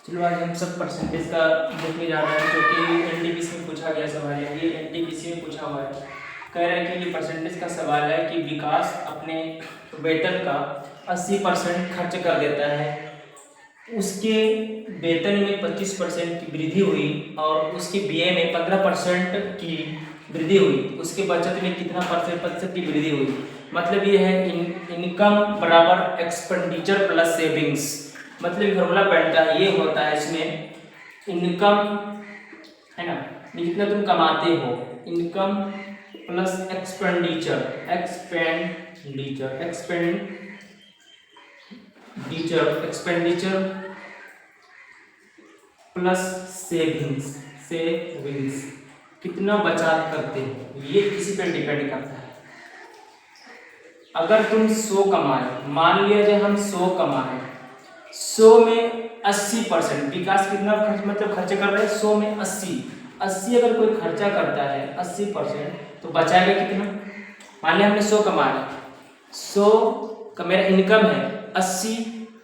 चलो आज हम सब परसेंटेज का देखने जा रहे हैं, जो कि एनटीपीसी में पूछा गया सवाल है। ये एनटीपीसी में पूछा हुआ है। कह रहा है कि ये परसेंटेज का सवाल है कि विकास अपने वेतन का 80% खर्च कर देता है, उसके वेतन में 25% की वृद्धि हुई और उसके बीए में 15% की वृद्धि हुई, उसके बचत में कितना प्रतिशत की वृद्धि हुई। मतलब ये है इनकम बराबर एक्सपेंडिचर प्लस सेविंग्स। मतलब फॉर्मूला बनता है, ये होता है इसमें इनकम है ना, जितना तुम कमाते हो, income plus expenditure plus savings कितना बचत करते हो, ये किसी पर डिपेंड करता है। अगर तुम 100 कमाए, मान लिया जाए हम 100 कमाए, 100 में 80% विकास कितना खर्च कर रहे हैं, 100 में 80 अगर कोई खर्चा करता है 80%, तो बचाएगा कितना। मान लिया हमने 100 कमाया, 100 का मेरा इनकम है, 80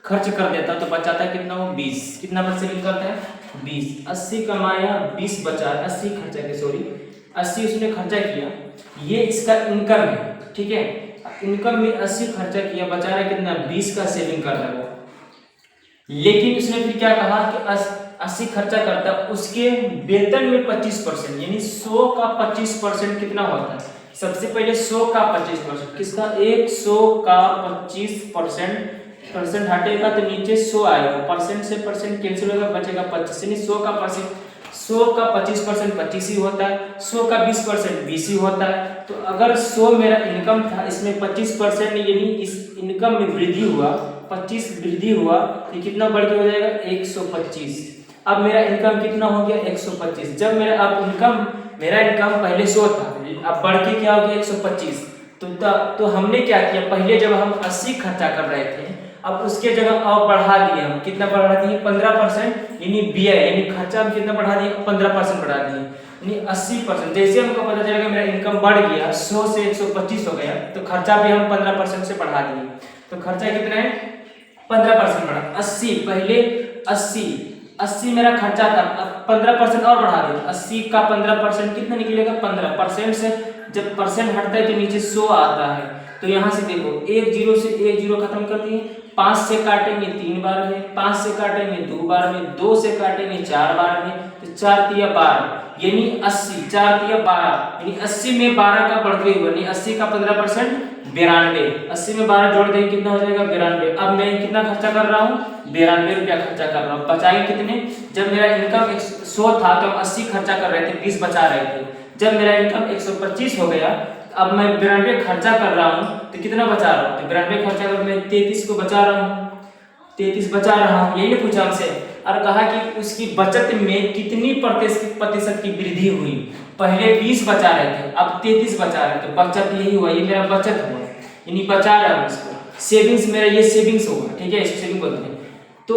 खर्च कर देता तो बचाता कितना हो, 20। कितना सेविंग करता है, 20। 80 कमाया, 20 बचा, 80 खर्चा किया, सॉरी 80 उसने खर्चा किया, ये इसका इनकम है, ठीक है। इनकम में 80 खर्चा किया, बचा रहा कितना, 20 का सेविंग कर रहा है। लेकिन उसने फिर क्या कहा कि 80 खर्चा करता, उसके वेतन में 25%, यानी 100 का 25% कितना होता है। सबसे पहले 100 का 25%, किसका, 100 का 25% हटेगा तो नीचे 100 आएगा, परसेंट से परसेंट कैंसिल होगा, बचेगा 25, यानी 100 का 25% 25 ही होता है, 100 का 20% 20 ही होता है। तो अगर 100 मेरा इनकम था, इसमें 25% यानी इस इनकम में वृद्धि हुआ, 25 वृद्धि हुआ, तो कितना बढ़ के हो जाएगा, 125। अब मेरा इनकम कितना हो गया, 125। जब मेरा इनकम पहले 100 था, अब बढ़ के क्या हो गया, 125। तो हमने क्या किया, पहले जब हम 80 खर्चा कर रहे थे, अब उसके जगह और बढ़ा दिए हम, कितना बढ़ा दिए, 15%, यानी व्यय यानी खर्चा हम कितना बढ़ा दिए, 15% बढ़ा दिए, यानी 80%। जैसे हमको पता चलेगा मेरा इनकम बढ़ गया, 100 से 125 हो गया, तो खर्चा भी हम 15% से बढ़ा दिए। तो खर्चा कितना है, 15% बढ़ा, 80 पहले 80 मेरा खर्चा था, अब 15% और बढ़ा दिया, 80 का 15% कितना निकलेगा, 15% से जब परसेंट हटता है तो नीचे 100 आता है। तो यहाँ से देखो, एक जीरो से एक जीरो खत्म कर दिए, 5 से काटेंगे 3 बार में, 5 से काटेंगे 2 बार में, 2 से काटेंगे 4 बार में, तो 4 तिया 12, यानी 80, 4 तिया 12, यानी 80 में 12 का बढ़ते हुए, यानी 80 का 15% 92, 80 में 12 जोड़ देंगे कितना हो जाएगा, 92। अब मैं कितना खर्चा कर रहा हूँ, 92 रुपया खर्चा कर रहा हूँ। बचाएंगे कितने, जब मेरा इनकम 100 था तो हम 80 खर्चा कर रहे थे, 20 बचा रहे थे। जब मेरा इनकम 125 हो गया, अब मैं 92 खर्चा कर रहा हूँ, तो कितना बचा रहा हूँ, तो 92 खर्चा कर मैं 33 को बचा रहा हूँ, 33 बचा रहा हूँ, यही पूछा हमसे। और कहा कि उसकी बचत में कितनी प्रतिशत की वृद्धि हुई। पहले 20 बचा रहे थे, अब 33 बचा रहे थे, तो बचत यही हुआ, ये मेरा बचत हुआ, यानी बचा रहा हूँ इसको। सेविंग्स मेरा ये सेविंग्स होगा, ठीक है, इसको सेविंग बोलते हैं। तो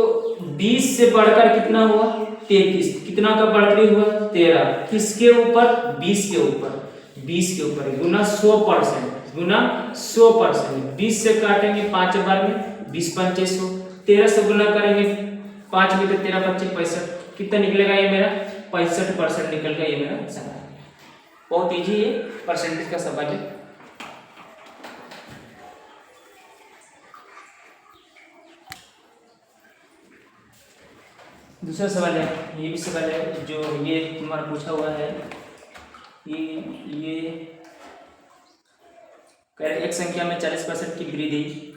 20 से बढ़कर कितना हुआ, 33, कितना का बढ़कर हुआ, 13, किसके ऊपर, 20 के ऊपर, 20 के ऊपर गुना 100%, गुना 100%। 20 से काटेंगे 5 बार में, 20 पंचे 100, 13 से गुना करेंगे 5 में, तो 13 25 65, कितना निकलेगा ये मेरा, 65% निकल गया ये मेरा सवाल। बहुत इजी है, परसेंटेज का सवाल है। दूसरा सवाल है, ये भी सवाल है जो ये तुम्हारा पूछा हुआ है, ये कह रहे एक संख्या में 40% की वृद्धि।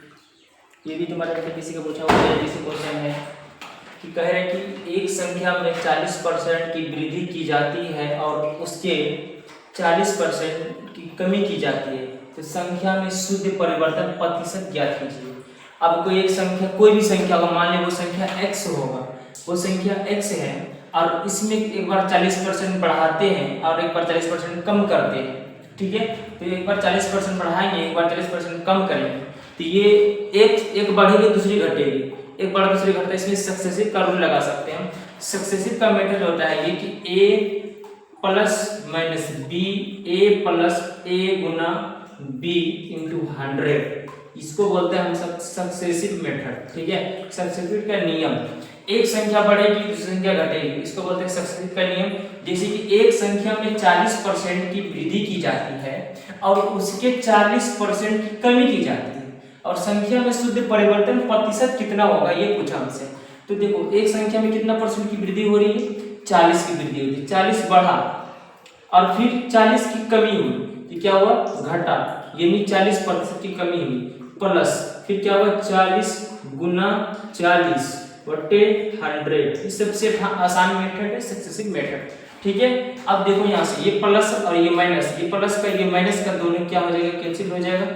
ये भी तुम्हारे किसी का पूछा हुआ है, जैसे क्वेश्चन है कि कह रहे कि एक संख्या में 40% की वृद्धि की जाती है और उसके 40% की कमी की जाती है, तो संख्या में शुद्ध परिवर्तन प्रतिशत ज्ञात कीजिए। अब कोई एक संख्या, कोई भी संख्या होगा, मान लीजिए वो संख्या x होगा, वो संख्या x है, और इसमें एक बार 40% बढ़ाते हैं और एक बार 40% कम करते हैं, ठीक है। तो एक बार 40% बढ़ाएंगे, एक बार 40% कम करेंगे, तो ये एक बढ़ेगी दूसरी घटेगी, एक बढ़ा दूसरी घटता है, इसमें सक्सेसिव का रूल लगा सकते हैं। सक्सेसिव का मेथड होता है ये कि a plus minus b, a plus a Guna b into 100, इसको बोलते हैं हम सक्सेसिव मेथड, ठीक है, सक्सेसिव का नियम। एक संख्या बढ़ेगी दूसरी संख्या घटेगी, इसको बोलते हैं सक्सेसिव का नियम। जैसे कि एक संख्या में 40% की वृद्धि की जाती है और उसके 40% की कमी की जाती है, और संख्या में शुद्ध परिवर्तन प्रतिशत कितना होगा ये पूछा हमसे। तो देखो एक संख्या में कितना परसेंट की वृद्धि हो रही है, 40 की वृद्धि होती है, 40 बढ़ा और फिर 40 की कमी हुई, तो क्या हुआ, घटा, यानी 40% की कमी हुई, प्लस फिर क्या हुआ, 40 गुना 40 बटे 100। ये सबसे आसान मेथड है सक्सेसिव मेथड, ठीक है। अब देखो यहाँ से ये प्लस और ये माइनस, ये प्लस का ये माइनस का दोनों क्या हो जाएगा, कैंसिल हो जाएगा,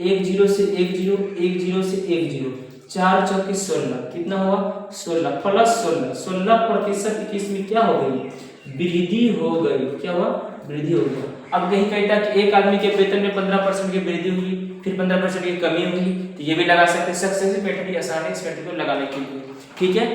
1 0 से 1 0, 1 0 से 1 0, 4 चौके 16, कितना हुआ 16 प्लस 16, 16% की इसमें क्या हो गई, वृद्धि हो गई, क्या हुआ, वृद्धि हो गई। अब कहीं कहता कि एक आदमी के वेतन में 15% की वृद्धि हुई, फिर 15% की कमी हुई, तो ये भी लगा सकते हैं सक्सेसिव मेथड, आसान है इस मेथड को लगाने के लिए, ठीक है।